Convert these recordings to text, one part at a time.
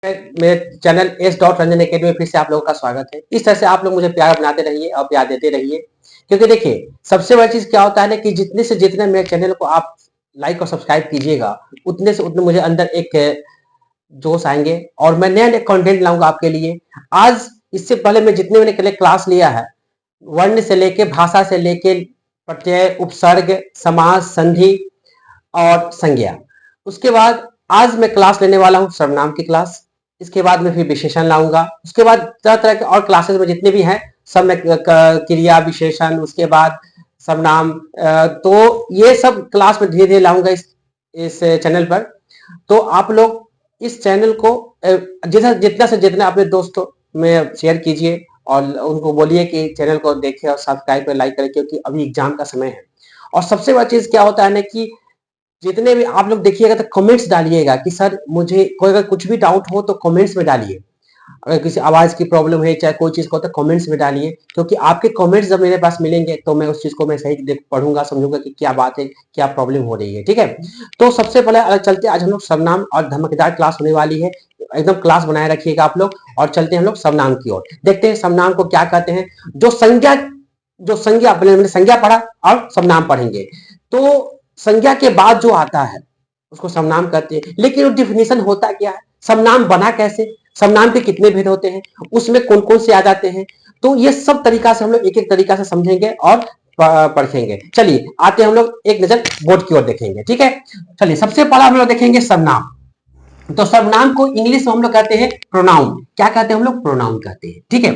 मेरे channel S.रंजन academy में फिर से आप लोगों का स्वागत है। इस तरह से आप लोग मुझे प्यार बनाते रहिए और प्यार देते रहिए, क्योंकि देखिए सबसे बड़ी चीज क्या होता है ना कि जितने से जितने मेरे चैनल को आप लाइक और सब्सक्राइब कीजिएगा, उतने से उतने मुझे अंदर एक जोश आएंगे और मैं नया नया कंटेंट लाऊंगा आपके लिए। आज इससे पहले मैं जितने मैंने क्लास लिया है, वर्ण से लेके भाषा से लेके प्रत्यय, उपसर्ग, समास, संधि और संज्ञा, उसके बाद आज मैं क्लास लेने वाला हूँ सर्वनाम की क्लास। इसके बाद मैं फिर विशेषण लाऊंगा। उसके बाद तरह तरह के और क्लासेस में जितने भी हैं सब में क्रिया, विशेषण, उसके बाद सर्वनाम, तो ये सब क्लास में धीरे धीरे लाऊंगा इस चैनल पर। तो आप लोग इस चैनल को जितना से जितना अपने दोस्तों में शेयर कीजिए और उनको बोलिए कि चैनल को देखें और सब्सक्राइब कर लाइक करें, क्योंकि अभी एग्जाम का समय है। और सबसे बड़ी चीज क्या होता है ना कि जितने भी आप लोग देखिएगा तो कमेंट्स डालिएगा कि सर मुझे कोई अगर कुछ भी डाउट हो तो कमेंट्स में डालिए। अगर किसी आवाज की प्रॉब्लम है चाहे कोई चीज को, तो कमेंट्स में डालिए, क्योंकि आपके कमेंट्स जब मेरे पास मिलेंगे तो मैं उस चीज को मैं सही देख पढ़ूंगा, समझूंगा कि क्या बात है, क्या प्रॉब्लम हो रही है। ठीक है, तो सबसे पहले चलते आज हम लोग सर्वनाम और धमाकेदार क्लास होने वाली है। एकदम क्लास बनाए रखिएगा आप लोग और चलते हैं हम लोग सर्वनाम की ओर। देखते हैं सर्वनाम को क्या कहते हैं। जो संज्ञा मैंने संज्ञा पढ़ा और सर्वनाम पढ़ेंगे, तो संज्ञा के बाद जो आता है उसको सर्वनाम कहते हैं। लेकिन वो डिफिनेशन होता क्या है, सर्वनाम बना कैसे, सर्वनाम के कितने भेद होते हैं, उसमें कौन कौन से आ जाते हैं, तो ये सब तरीका से हम लोग एक एक तरीका से समझेंगे और पढ़ेंगे। चलिए आते हैं हम लोग एक नजर बोर्ड की ओर देखेंगे। ठीक है, चलिए सबसे पहला हम लोग देखेंगे सर्वनाम। तो सर्वनाम को इंग्लिश में हम लोग कहते हैं प्रोनाउन। क्या कहते हैं हम लोग? प्रोनाउन कहते हैं। ठीक है,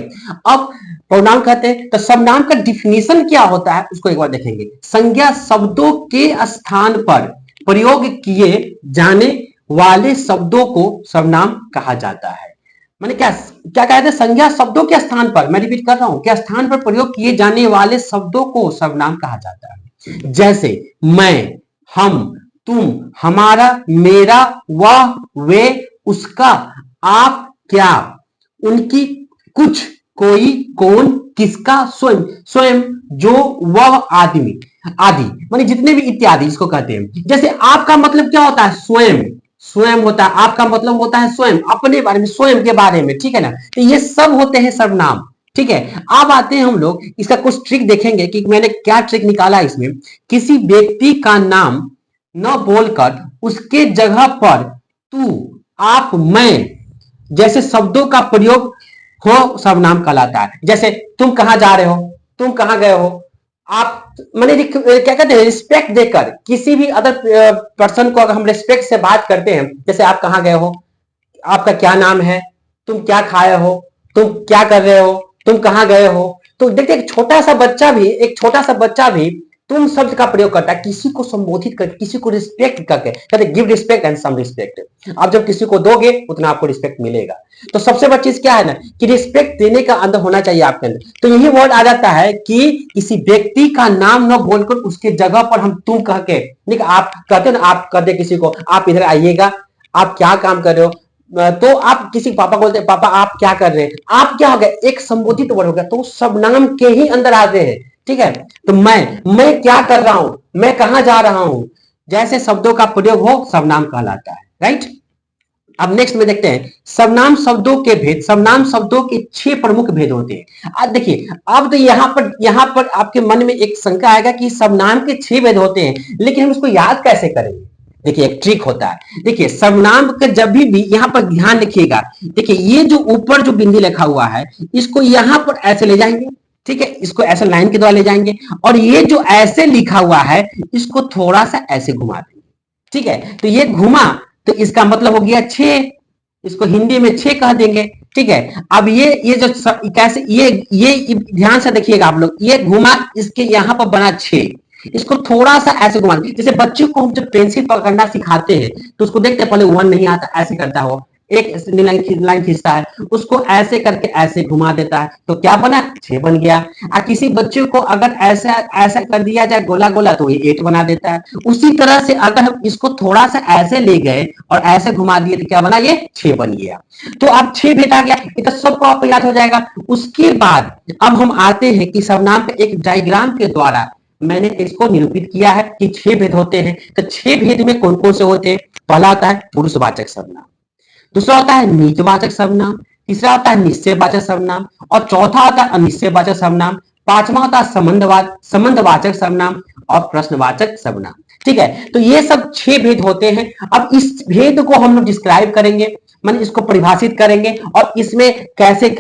अब प्रोनाउन कहते हैं तो सर्वनाम का डिफिनीशन क्या होता है उसको एक बार देखेंगे। संज्ञा शब्दों के स्थान पर प्रयोग किए जाने वाले शब्दों को सर्वनाम कहा जाता है। माने क्या क्या कहते हैं? संज्ञा शब्दों के स्थान पर, मैं रिपीट कर रहा हूं, के स्थान पर प्रयोग किए जाने वाले शब्दों को सर्वनाम कहा जाता है। जैसे मैं, हम, तुम, हमारा, मेरा, वह, वे, उसका, आप, क्या, उनकी, कुछ, कोई, कौन, किसका, स्वयं, स्वयं, जो, वह, आदमी आदि, माने जितने भी इत्यादि इसको कहते हैं। जैसे आपका मतलब क्या होता है? स्वयं, स्वयं होता है आपका मतलब होता है स्वयं, अपने बारे में, स्वयं के बारे में। ठीक है ना, तो ये सब होते हैं सर्वनाम। ठीक है, अब आते हैं हम लोग इसका कुछ ट्रिक देखेंगे कि मैंने क्या ट्रिक निकाला इसमें। किसी व्यक्ति का नाम न बोलकर उसके जगह पर तू, आप, मैं जैसे शब्दों का प्रयोग हो सर्वनाम कहलाता है। जैसे तुम कहां जा रहे हो, तुम कहां गए हो, आप, मैंने क्या कहते हैं, रिस्पेक्ट देकर किसी भी अदर पर्सन को अगर हम रिस्पेक्ट से बात करते हैं, जैसे आप कहां गए हो, आपका क्या नाम है, तुम क्या खाए हो, तुम क्या कर रहे हो, तुम कहां गए हो, तो देखते एक छोटा सा बच्चा भी तुम शब्द का प्रयोग करता है किसी को संबोधित करके, किसी को रिस्पेक्ट करके। कहते give respect and some respect. आप जब किसी को दोगे उतना आपको रिस्पेक्ट मिलेगा। तो सबसे बड़ी चीज क्या है ना कि रिस्पेक्ट देने का अंदर होना चाहिए आपके अंदर। तो यही वर्ड आ जाता है कि किसी व्यक्ति का नाम न बोलकर उसके जगह पर हम तुम कह के, नहीं आप कहते ना, आप कहते किसी को आप इधर आइएगा, आप क्या काम कर रहे हो, तो आप किसी पापा बोलते हैं पापा आप क्या कर रहे हैं, आप क्या हो गया, एक संबोधित वर्ड हो गया, तो सब नाम के ही अंदर आते हैं। ठीक है, तो मैं क्या कर रहा हूं, मैं कहां जा रहा हूं, जैसे शब्दों का प्रयोग हो सर्वनाम कहलाता है। राइट, अब नेक्स्ट में देखते हैं सर्वनाम शब्दों के भेद। सर्वनाम शब्दों के 6 प्रमुख भेद होते हैं। अब देखिए, अब तो यहां पर आपके मन में एक शंका आएगा कि सर्वनाम के 6 भेद होते हैं, लेकिन हम इसको याद कैसे करेंगे। देखिए एक ट्रिक होता है। देखिए सर्वनाम का जब भी यहां पर ध्यान रखिएगा, देखिए ये जो ऊपर जो बिंदी लिखा हुआ है इसको यहां पर ऐसे ले जाएंगे। ठीक है, इसको ऐसे लाइन के द्वारा ले जाएंगे, और ये जो ऐसे लिखा हुआ है इसको थोड़ा सा ऐसे घुमा देंगे। ठीक है, तो ये घुमा तो इसका मतलब हो गया 6, इसको हिंदी में 6 कह देंगे। ठीक है, अब ये जो कैसे, ये ध्यान से देखिएगा आप लोग, ये घुमा इसके यहां पर बना 6, इसको थोड़ा सा ऐसे घुमा, जैसे बच्चे को हम जब पेंसिल पकड़ना सिखाते हैं तो उसको देखते हैं पहले 1 नहीं आता, ऐसे करता हो, एक लाइन खींचता है, उसको ऐसे करके ऐसे घुमा देता है, तो क्या बना 6 बन गया। और किसी बच्चे को अगर ऐसा ऐसा कर दिया जाए गोला गोला तो ये 8 बना देता है। उसी तरह से अगर हम इसको थोड़ा सा ऐसे ले गए और ऐसे घुमा दिए तो क्या बना, ये 6 बन गया। तो अब 6 भेद आ गया, ये तो सबको आपको याद हो जाएगा। उसके बाद अब हम आते हैं कि सर्वनाम पे एक डायग्राम के द्वारा मैंने इसको निरूपित किया है कि 6 भेद होते हैं। तो 6 भेद में कौन कौन से होते हैं? पहला आता है पुरुषवाचक सर्वनाम। दूसरा होता है निजवाचक सर्वनाम, तीसरा होता है निश्चयवाचक सर्वनाम और चौथा होता है अनिश्चयवाचक सर्वनाम, पांचवा होता है संबंधवाचक सर्वनाम और प्रश्नवाचक सर्वनाम। ठीक है, तो ये सब 6 भेद होते हैं। अब इस भेद को हम लोग डिस्क्राइब करेंगे, मैंने इसको परिभाषित करेंगे और इसमें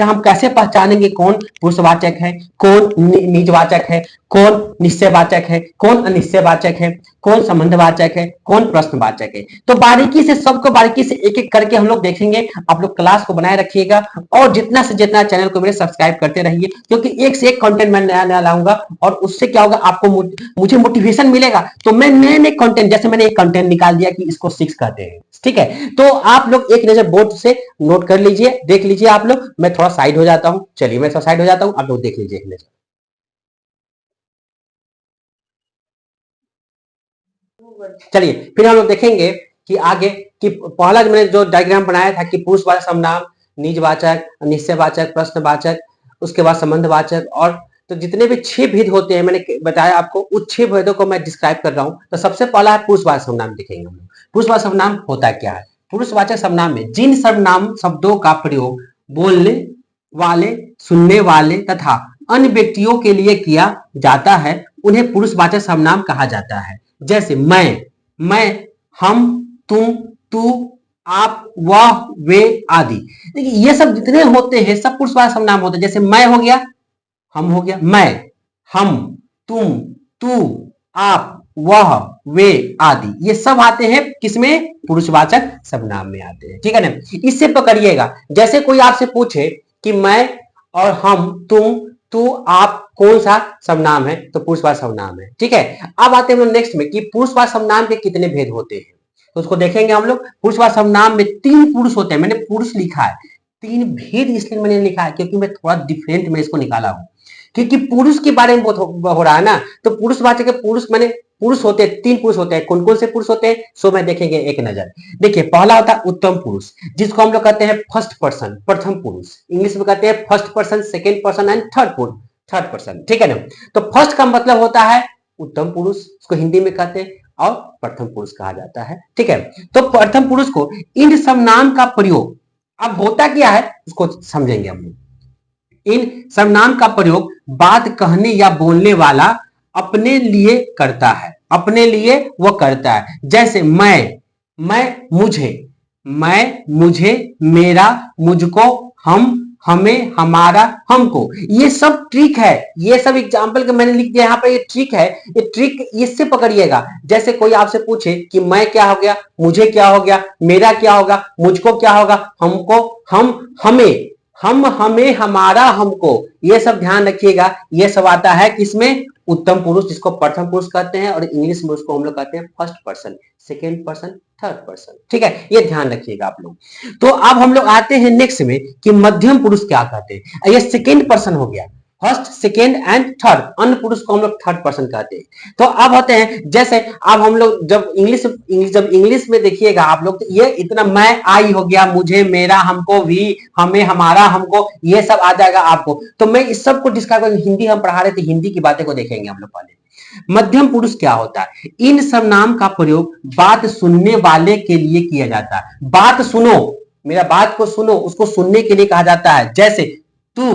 हम कैसे पहचानेंगे कौन पुरुषवाचक है, कौन निजवाचक है, कौन निश्चयवाचक है, कौन अनिश्चयवाचक है, कौन संबंधवाचक है, कौन प्रश्नवाचक है। तो बारीकी से सबको बारीकी से एक एक करके हम लोग देखेंगे। आप लोग क्लास को बनाए रखिएगा और जितना से जितना चैनल को मेरे सब्सक्राइब करते रहिए, क्योंकि एक से एक कंटेंट मैं नया नया लाऊंगा और उससे क्या होगा, आपको मुझे मोटिवेशन मिलेगा। तो मैं नए नए कंटेंट, जैसे मैंने एक कंटेंट निकाल दिया कि इसको 6 कहते हैं, ठीक है, तो आप लोग एक नजर बोर्ड से नोट कर लीजिए, देख लीजिए आप लोग। मैं थोड़ा साइड हो जाता हूं, चलिए मैं थोड़ा साइड हो जाता हूं, आप लोग देख लीजिए एक नजर। चलिए फिर हम लोग देखेंगे कि आगे कि पहला जो मैंने जो डायग्राम बनाया था कि पुरुषवाचक सर्वनाम, निजवाचक, निश्चयवाचक, प्रश्नवाचक, उसके बाद संबंधवाचक, और तो जितने भी 6 भेद होते हैं मैंने बताया आपको, उस 6 भेदों को मैं डिस्क्राइब कर रहा हूं। तो सबसे पहला है पुरुषवाचक सर्वनाम। देखेंगे हम लोग पुरुषवाचक सर्वनाम होता क्या है। पुरुषवाचक सर्वनाम में जिन सर्वनाम शब्दों का प्रयोग बोलने वाले, सुनने वाले तथा अन्य व्यक्तियों के लिए किया जाता है उन्हें पुरुषवाचक सर्वनाम कहा जाता है। जैसे मैं, हम, तुम, तू, आप, वह, वे आदि। देखिए ये सब जितने होते हैं सब पुरुषवाचक सर्वनाम होते हैं। जैसे मैं हो गया, हम हो गया, मैं, हम, तुम, तू, आप, वह, वे आदि, ये सब आते हैं किसमें, पुरुषवाचक सर्वनाम में आते हैं। ठीक है ना, इससे पकड़िएगा। जैसे कोई आपसे पूछे कि मैं और हम, तुम, तू, आप कौन सा सर्वनाम है, तो पुरुषवाचक सर्वनाम है। ठीक है, अब आते हैं हम लोग नेक्स्ट में कि पुरुषवाचक सर्वनाम के कितने भेद होते हैं, तो उसको देखेंगे हम लोग। पुरुषवाचक सर्वनाम में 3 पुरुष होते हैं, मैंने पुरुष लिखा है, 3 भेद इसलिए मैंने लिखा है क्योंकि मैं थोड़ा डिफरेंट में इसको निकाला हूं, क्योंकि पुरुष के बारे में बहुत हो रहा है ना। तो पुरुषवाचक पुरुष माने पुरुष होते हैं, 3 पुरुष होते हैं। कौन कौन से पुरुष होते हैं, सो मैं देखेंगे एक नजर। देखिए पहला होता है उत्तम पुरुष, जिसको हम लोग कहते हैं फर्स्ट पर्सन, प्रथम पुरुष। इंग्लिश में कहते हैं first person, second person and third person. ठीक है ना, तो फर्स्ट का मतलब होता है उत्तम पुरुष, उसको हिंदी में कहते हैं, और प्रथम पुरुष कहा जाता है। ठीक है, तो प्रथम पुरुष को इन सर्वनाम का प्रयोग अब होता क्या है उसको समझेंगे हम लोग। इन सर्वनाम का प्रयोग बात कहने या बोलने वाला अपने लिए करता है, अपने लिए वो करता है। जैसे मैं मुझे, मैं मुझे, मेरा, मुझको, हम, हमें, हमारा, हमको, ये सब ट्रिक है। ये सब एग्जाम्पल का मैंने लिख दिया यहाँ पे, ये ट्रिक है। ये ट्रिक इससे पकड़िएगा। जैसे कोई आपसे पूछे कि मैं क्या हो गया, मुझे क्या हो गया, मेरा क्या होगा, मुझको क्या होगा, हमको, हम, हमें, हम, हमें, हमारा, हमको, ये सब ध्यान रखिएगा। ये सब आता है किसमें, उत्तम पुरुष, जिसको प्रथम पुरुष कहते हैं, और इंग्लिश में उसको हम लोग कहते हैं first person, second person, third person. ठीक है, ये ध्यान रखिएगा आप लोग। तो अब हम लोग आते हैं नेक्स्ट में कि मध्यम पुरुष क्या कहते हैं। ये सेकेंड पर्सन हो गया, फर्स्ट, सेकेंड एंड थर्ड। अन्य पुरुष को हम लोग थर्ड पर्सन कहते हैं। तो अब होते हैं, जैसे अब हम लोग जब इंग्लिश में देखिएगा आप लोग, तो ये इतना मैं, आई हो गया, मुझे, मेरा, हमको, भी, हमें, हमारा, हमको, ये सब आ जाएगा आपको। तो मैं इस सब को डिस्कस करूंगा। हिंदी हम पढ़ा रहे थे, हिंदी की बातें को देखेंगे हम लोग पहले। मध्यम पुरुष क्या होता है, इन सर्वनाम का प्रयोग बात सुनने वाले के लिए किया जाता है। बात सुनो, मेरा बात को सुनो, उसको सुनने के लिए कहा जाता है। जैसे तू,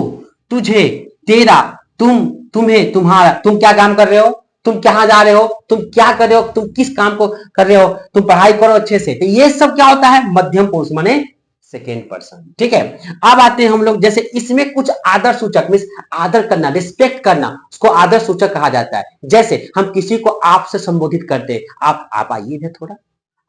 तुझे, तेरा, तुम, तुम्हें, तुम्हारा, तुम क्या काम कर रहे हो, तुम कहां जा रहे हो, तुम क्या कर रहे हो, तुम किस काम को कर रहे हो, तुम पढ़ाई करो अच्छे से। तो ये सब क्या होता है, मध्यम पुरुष माने सेकेंड पर्सन। ठीक है, अब आते हैं हम लोग, जैसे इसमें कुछ आदर सूचक, मींस आदर करना, रिस्पेक्ट करना, उसको आदर सूचक कहा जाता है। जैसे हम किसी को आप से संबोधित करते हैं, आप आइए ना थोड़ा,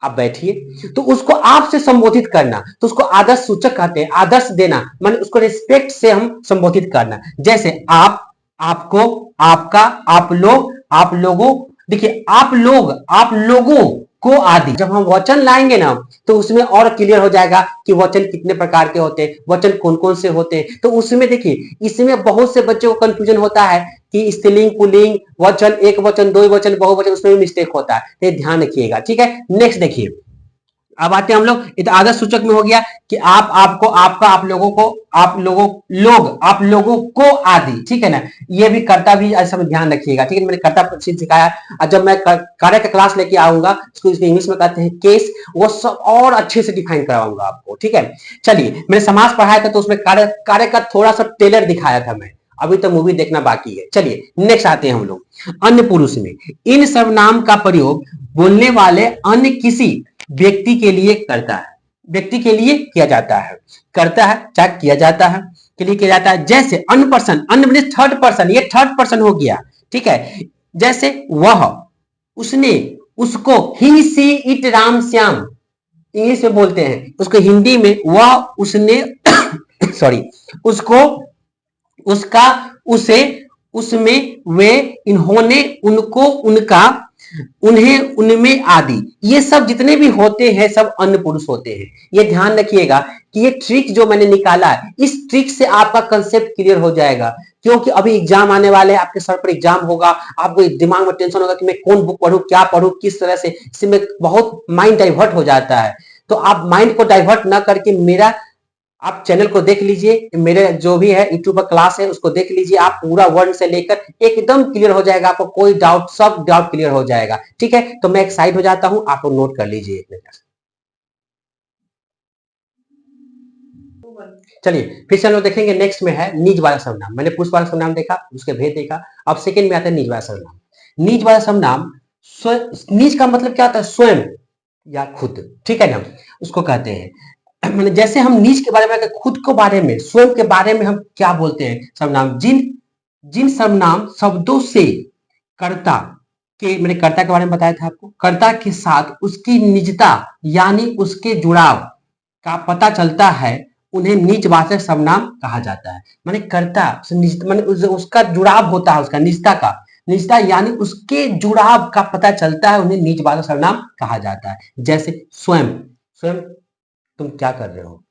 आप बैठिए, तो उसको आप से संबोधित करना, तो उसको आदर्श सूचक कहते हैं। आदर्श देना माने उसको रिस्पेक्ट से हम संबोधित करना। जैसे आप, आपको, आपका, आप लोग, आप लोगों। देखिए आप लोग, आप लोगों को आदि, जब हम वचन लाएंगे ना तो उसमें और क्लियर हो जाएगा कि वचन कितने प्रकार के होते हैं, वचन कौन कौन से होते हैं। तो उसमें देखिए, इसमें बहुत से बच्चों को कंफ्यूजन होता है कि स्त्रीलिंग, पुल्लिंग, वचन, एक वचन, दो वचन, बहुवचन, उसमें भी मिस्टेक होता है। ये ध्यान रखिएगा। ठीक है, नेक्स्ट देखिए, अब आते हैं हम लोग, ये तो आदर्श सूचक में हो गया कि आप, आपको, आपका, आप लोगों को, आप लोगों, लोग, आप लोगों को आदि, ठीक है ना। ये भी कर्ता भी ऐसा में ध्यान रखिएगा, ठीक है। मैंने कर्ता सिखाया, और जब मैं कार्य का क्लास लेके आऊंगा, इसको इंग्लिश में कहते हैं केस, वो सब और अच्छे से डिफाइन कराऊंगा आपको, ठीक है। चलिए, मैंने समास पढ़ाया था तो उसमें कार्य का थोड़ा सा टेलर दिखाया था मैं, अभी तो मूवी देखना बाकी है। चलिए नेक्स्ट आते हैं हम लोग अन्य पुरुष में। इन सर्वनाम का प्रयोग बोलने वाले अन्य किसी व्यक्ति के लिए करता है, व्यक्ति के लिए किया जाता है, करता है चाहे किया जाता है, के लिए किया जाता है। जैसे अन्य पर्सन, अन्य मींस थर्ड पर्सन, ये थर्ड पर्सन हो गया, ठीक है। जैसे वह, उसने, उसको, he she it Ram Shyam, English में बोलते हैं उसको, हिंदी में वह, उसने सॉरी, उसको, उसका, उसे, उसमें, वे, इन्होंने, उनको, उनका, उन्हें, उनमें आदि, ये सब जितने भी होते हैं सब अन्य पुरुष होते हैं। ये ध्यान रखिएगा कि ये ट्रिक जो मैंने निकाला है, इस ट्रिक से आपका कंसेप्ट क्लियर हो जाएगा। क्योंकि अभी एग्जाम आने वाले हैं, आपके सर पर एग्जाम होगा, आपको दिमाग में टेंशन होगा कि मैं कौन बुक पढूं, क्या पढूं, किस तरह से, इसमें बहुत माइंड डाइवर्ट हो जाता है। तो आप माइंड को डाइवर्ट ना करके मेरा, आप चैनल को देख लीजिए, मेरे जो भी है यूट्यूब पर क्लास है उसको देख लीजिए, आप पूरा वर्ड से लेकर एकदम क्लियर हो जाएगा, आपको कोई डाउट, सब डाउट क्लियर हो जाएगा, ठीक है। तो मैं एक साइड हो जाता हूं, आप लोग नोट कर लीजिए एक मिनट। चलिए फिर से हम लोग देखेंगे, नेक्स्ट में है निज वाला सर्वनाम। मैंने पुरुष वाला सर्वनाम देखा, उसके भेद देखा, अब सेकंड में आता है निज वाला सर्वनाम। निज वाला सर्वनाम, निज का मतलब क्या होता है, स्वयं या खुद, ठीक है ना, उसको कहते हैं। मैंने जैसे हम निज के बारे में, खुद के बारे में, स्वयं के बारे में हम क्या बोलते हैं सर्वनाम, जिन जिन सर्वनाम शब्दों से कर्ता के, मैंने कर्ता के बारे में बताया था आपको, कर्ता के साथ उसकी निजता यानी उसके जुड़ाव का पता चलता है, उन्हें निजवाचक सर्वनाम कहा जाता है। माने कर्ता माने उसका जुड़ाव होता है, उसका निजता का, निजता यानी उसके जुड़ाव का पता चलता है, उन्हें निजवाचक सर्वनाम कहा जाता है। जैसे स्वयं, स्वयं तुम क्या कर रहे हो,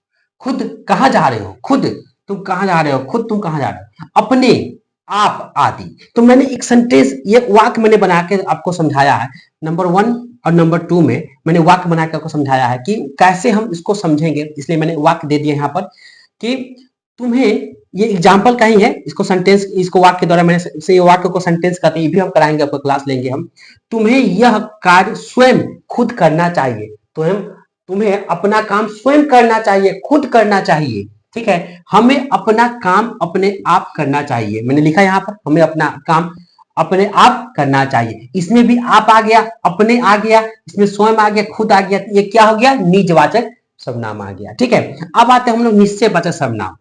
खुद कहां जा रहे हो, खुद तुम कहां जा रहे हो, खुद तुम कहां जा रहे हो, अपने, आप आदि। तो मैंने एक सेंटेंस, ये वाक्य मैंने बना के आपको समझाया है, नंबर 1 और नंबर 2 में मैंने वाक्य बना के आपको समझाया है कि कैसे हम इसको समझेंगे, इसलिए मैंने वाक्य दे दिए यहाँ पर कि तुम्हें, ये एग्जाम्पल का ही है, इसको सेंटेंस, इसको वाक्य के द्वारा मैंने से वाक्य को सेंटेंस कहते हैं, ये भी हम कराएंगे, आपको क्लास लेंगे हम। तुम्हें यह कार्य स्वयं खुद करना चाहिए, तो हम, तुम्हें अपना काम स्वयं करना चाहिए, खुद करना चाहिए, ठीक है। हमें अपना काम अपने आप करना चाहिए, मैंने लिखा यहाँ पर, हमें अपना काम अपने आप करना चाहिए। इसमें भी आप आ गया, अपने आ गया, इसमें स्वयं आ गया, खुद आ गया, ये क्या हो गया, निजवाचक सर्वनाम आ गया, ठीक है। अब आते हैं हम लोग निश्चयवाचक सर्वनाम।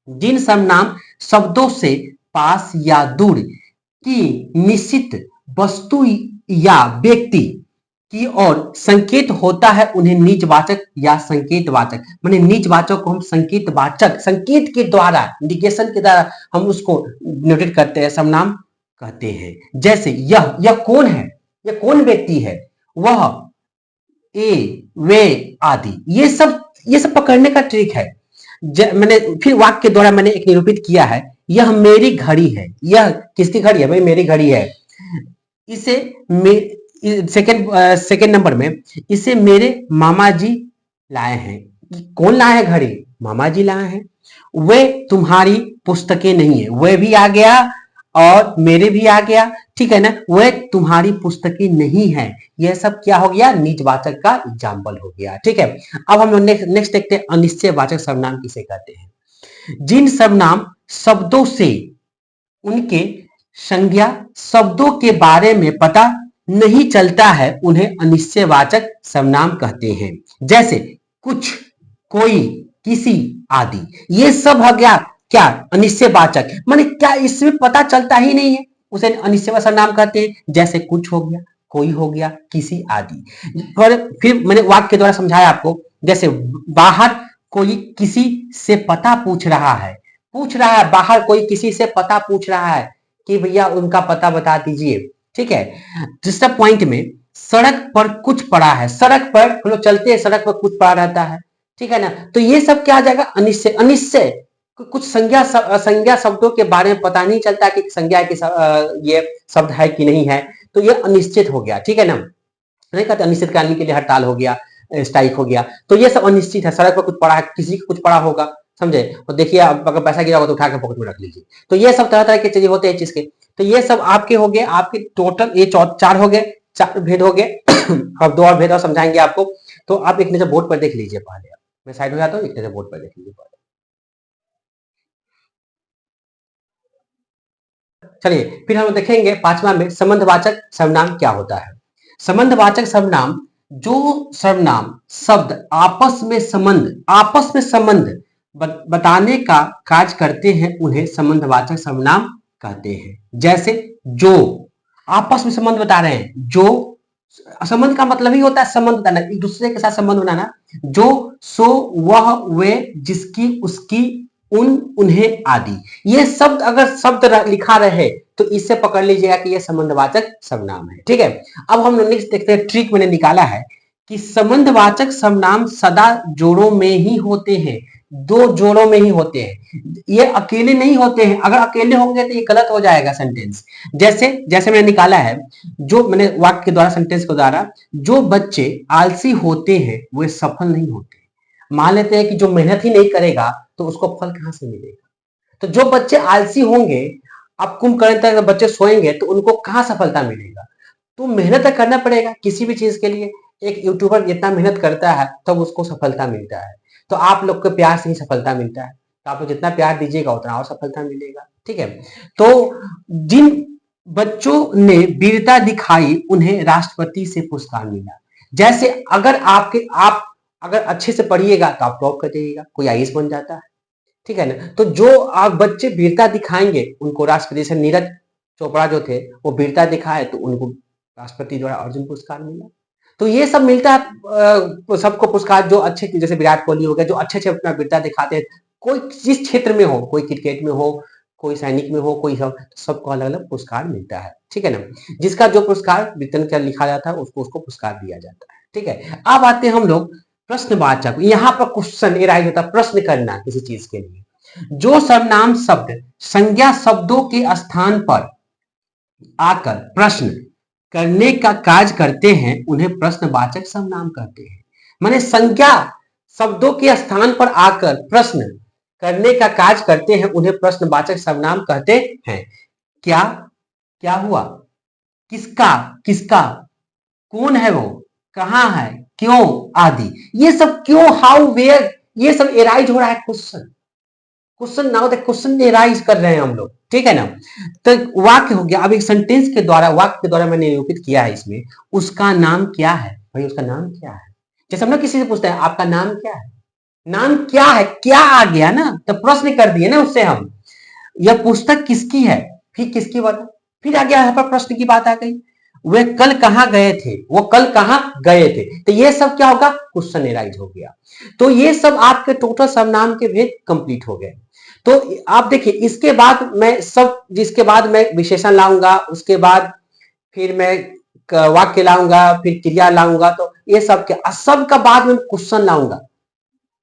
जिन सर्वनाम शब्दों से पास या दूर की निश्चित वस्तु या व्यक्ति की ओर संकेत होता है, उन्हें निजवाचक या संकेतवाचक, माने निजवाचक को हम संकेतवाचक, संकेत के द्वारा, इंडिकेशन के द्वारा हम उसको नोटेट करते हैं, सर्वनाम कहते हैं। जैसे यह कौन है, यह कौन व्यक्ति है, वह, ए, वे आदि, ये सब पकड़ने का ट्रिक है। मैंने फिर वाक्य के द्वारा मैंने एक निरूपित किया है, यह मेरी घड़ी है, यह किसकी घड़ी है भाई, मेरी घड़ी है। इसे सेकेंड नंबर में, इसे मेरे मामा जी लाए हैं, कौन लाए हैं घड़ी, मामा जी लाए हैं। वे तुम्हारी पुस्तकें नहीं है, वे भी आ गया और मेरे भी आ गया, ठीक है ना, वे तुम्हारी पुस्तकें नहीं है, यह सब क्या हो गया, निजवाचक का एग्जाम्पल हो गया, ठीक है। अब हम लोग नेक्स्ट देखते हैं अनिश्चयवाचक सर्वनाम किसे कहते हैं। जिन सर्वनाम शब्दों से उनके संज्ञा शब्दों के बारे में पता नहीं चलता है, उन्हें अनिश्चयवाचक सर्वनाम कहते हैं। जैसे कुछ, कोई, किसी आदि, ये सब हो गया क्या, अनिश्चयवाचक, माने क्या इसमें पता चलता ही नहीं है, उसे अनिश्चयवाचक सर्वनाम कहते हैं। जैसे कुछ हो गया, कोई हो गया, किसी आदि। और फिर मैंने वाक्य के द्वारा समझाया आपको, जैसे बाहर कोई किसी से पता पूछ रहा है, बाहर कोई किसी से पता पूछ रहा है कि भैया उनका पता बता दीजिए, ठीक है। दूसरा पॉइंट में, सड़क पर कुछ पड़ा है, सड़क पर हम लोग चलते हैं, सड़क पर कुछ पड़ा रहता है, ठीक है ना, तो ये सब क्या आ जाएगा, अनिश्चय। अनिश्चय कुछ संज्ञा शब्दों के बारे में पता नहीं चलता कि संज्ञा की ये शब्द है कि नहीं है, तो ये अनिश्चित हो गया, ठीक है ना। नहीं कहते अनिश्चित कालीन के लिए हड़ताल हो गया, स्ट्राइक हो गया। तो ये सब अनिश्चित है, सड़क पर कुछ पड़ा है, किसी को कुछ पड़ा होगा, समझे। और देखिए अगर पैसा गिरा होगा तो उठा के पॉकेट में रख लीजिए। तो ये सब तरह तरह की चीजें होते हैं चीज के। तो ये सब आपके हो गए, आपके टोटल ये 4 हो गए, 4 भेद हो गए। अब 2 और भेद और समझाएंगे आपको। तो आप एक नजर बोर्ड पर देख लीजिए पहले, मैं साइड हो जाता हूँ, एक नजर बोर्ड पर देख लीजिए पहले। चलिए फिर हम देखेंगे 5वां में संबंधवाचक सर्वनाम क्या होता है। संबंधवाचक सर्वनाम, जो सर्वनाम शब्द आपस में संबंध बताने का कार्य करते हैं उन्हें संबंधवाचक सर्वनाम कहते हैं। जैसे जो, आपस में संबंध बता रहे हैं, जो संबंध का मतलब ही होता है संबंध बताना, एक दूसरे के साथ संबंध बनाना। जो, सो, वह, वे, जिसकी, उसकी, उन, उन्हें आदि, ये शब्द अगर शब्द लिखा रहे तो इससे पकड़ लीजिएगा कि ये संबंधवाचक सर्वनाम है। ठीक है, अब हम नेक्स्ट देखते हैं, ट्रिक मैंने निकाला है कि संबंधवाचक सर्वनाम सदा जोड़ों में ही होते हैं, 2 जोड़ों में ही होते हैं, ये अकेले नहीं होते हैं। अगर अकेले होंगे तो ये गलत हो जाएगा सेंटेंस। जैसे जैसे मैंने निकाला है, जो मैंने वाक्य के द्वारा, सेंटेंस के द्वारा, जो बच्चे आलसी होते हैं वे सफल नहीं होते। मान लेते हैं कि जो मेहनत ही नहीं करेगा तो उसको फल कहां से मिलेगा। तो जो बच्चे आलसी होंगे, अब कुंभकर्ण तक बच्चे सोएंगे तो उनको कहां सफलता मिलेगा। तो मेहनत तो करना पड़ेगा किसी भी चीज के लिए। एक यूट्यूबर जितना मेहनत करता है तब तो उसको सफलता मिलता है। तो आप लोग के प्यार से ही सफलता मिलता है, तो आप लोग जितना प्यार दीजिएगा उतना और सफलता मिलेगा। ठीक है, तो जिन बच्चों ने वीरता दिखाई उन्हें राष्ट्रपति से पुरस्कार मिला। जैसे अगर आप अगर अच्छे से पढ़िएगा तो आप टॉप कर जाइएगा, कोई आईएएस बन जाता है। ठीक है ना, तो जो आप बच्चे वीरता दिखाएंगे उनको राष्ट्रपति से, नीरज चोपड़ा जो थे वो वीरता दिखाए तो उनको राष्ट्रपति द्वारा अर्जुन पुरस्कार मिला। तो ये सब मिलता है सबको पुरस्कार, जो अच्छे, जैसे विराट कोहली हो गया, जो अच्छे अच्छे अपना वीरता दिखाते हैं, कोई जिस क्षेत्र में हो, कोई क्रिकेट में हो, कोई सैनिक में हो, कोई सबको अलग अलग पुरस्कार मिलता है। ठीक है ना, जिसका जो पुरस्कार वेतन का लिखा जाता है उसको उसको पुरस्कार दिया जाता है। ठीक है, अब आते हैं हम लोग प्रश्नवाचक। यहाँ पर क्वेश्चन एराइज होता है, प्रश्न करना किसी चीज के लिए। जो सर्वनाम शब्द संज्ञा शब्दों के स्थान पर आकर प्रश्न करने का कार्य करते हैं उन्हें प्रश्नवाचक सर्वनाम कहते हैं। माने संज्ञा शब्दों के स्थान पर आकर प्रश्न करने का कार्य करते हैं उन्हें प्रश्नवाचक सर्वनाम कहते हैं। क्या, क्या हुआ, किसका, किसका, कौन है वो, कहां है, क्यों, आदि। ये सब क्यों, हाउ, वेयर, ये सब एराइज हो रहा है question. Question now the question arise कर रहे हैं हम लोग। ठीक है ना, तो वाक्य हो गया। अब एक सेंटेंस के द्वारा, वाक्य के द्वारा मैंने निरूपित किया है इसमें, उसका नाम क्या है। भाई उसका नाम क्या है, जैसे हम लोग किसी से पूछते हैं आपका नाम क्या है, नाम क्या है, क्या आ गया ना, तो प्रश्न कर दिए ना उससे हम। यह पुस्तक किसकी है, फिर किसकी बात, फिर आ गया यहाँ पर प्रश्न की बात आ गई। वे कल कहाँ गए थे, वो कल कहाँ गए थे, तो ये सब क्या होगा, क्वेश्चन एराइज हो गया। तो ये सब आपके टोटल सर्वनाम के भेद कंप्लीट हो गए। तो आप देखिए इसके बाद मैं सब, जिसके बाद मैं विशेषण लाऊंगा, उसके बाद फिर मैं वाक्य लाऊंगा, फिर क्रिया लाऊंगा, तो ये सब का बाद में क्वेश्चन लाऊंगा।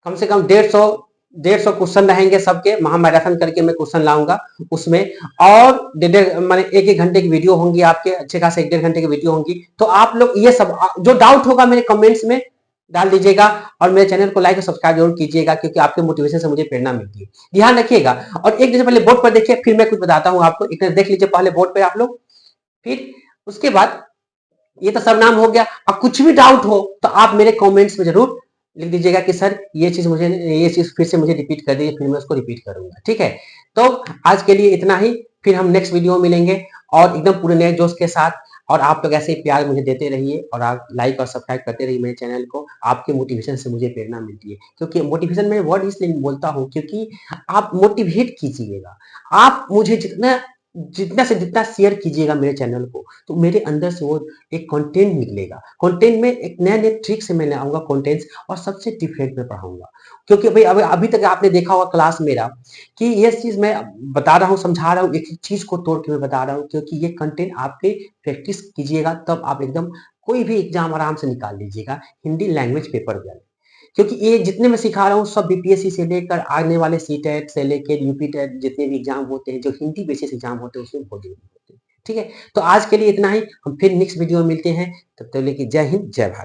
कम से कम 150 क्वेश्चन रहेंगे सबके, महामैराथन करके मैं क्वेश्चन लाऊंगा उसमें। और माने 1-1 घंटे की वीडियो होंगी आपके, अच्छे खासे 1-1.5 घंटे की वीडियो होंगी। तो आप लोग ये सब जो डाउट होगा मेरे कमेंट्स में डाल दीजिएगा, और मेरे चैनल को लाइक और सब्सक्राइब जरूर कीजिएगा, क्योंकि आपके मोटिवेशन से मुझे प्रेरणा मिलती है। ध्यान रखिएगा। और एक जैसे पहले बोर्ड पर देखिए, फिर मैं कुछ बताता हूँ आपको, एक देख लीजिए पहले बोर्ड पे आप लोग, फिर उसके बाद ये तो सब नाम हो गया। अब कुछ भी डाउट हो तो आप मेरे कमेंट्स में जरूर लिख दीजिएगा कि सर ये चीज फिर से मुझे रिपीट कर दीजिए, फिर मैं उसको रिपीट करूंगा। ठीक है, तो आज के लिए इतना ही, फिर हम नेक्स्ट वीडियो में मिलेंगे और एकदम पूरे नए जोश के साथ। और आप लोग ऐसे ही प्यार मुझे देते रहिए, और आप लाइक और सब्सक्राइब करते रहिए मेरे चैनल को। आपके मोटिवेशन से मुझे प्रेरणा मिलती है, क्योंकि मोटिवेशन में वर्ड इसलिए बोलता हूँ क्योंकि आप मोटिवेट कीजिएगा। आप मुझे जितना से जितना शेयर कीजिएगा मेरे चैनल को, तो मेरे अंदर से वो एक कंटेंट निकलेगा। कंटेंट में एक नए नए ट्रिक से मैं लाऊंगा कंटेंट्स, और सबसे डिफरेंट में पढ़ाऊंगा। क्योंकि भाई अभी तक आपने देखा होगा क्लास मेरा कि ये चीज मैं बता रहा हूँ, समझा रहा हूँ, एक एक चीज को तोड़ के मैं बता रहा हूँ, क्योंकि ये कंटेंट आपके प्रैक्टिस कीजिएगा तब आप एकदम कोई भी एग्जाम आराम से निकाल लीजिएगा, हिंदी लैंग्वेज पेपर वाले। क्योंकि ये जितने मैं सिखा रहा हूँ सब बीपीएससी से लेकर आने वाले सीटेट से लेकर यूपी टेट, जितने भी एग्जाम होते हैं जो हिंदी बेसिस एग्जाम होते हैं उसमें बहुत जरूरी होते हैं। ठीक है, तो आज के लिए इतना ही, हम फिर नेक्स्ट वीडियो में मिलते हैं, तब तक के लिए जय हिंद, जय भारत।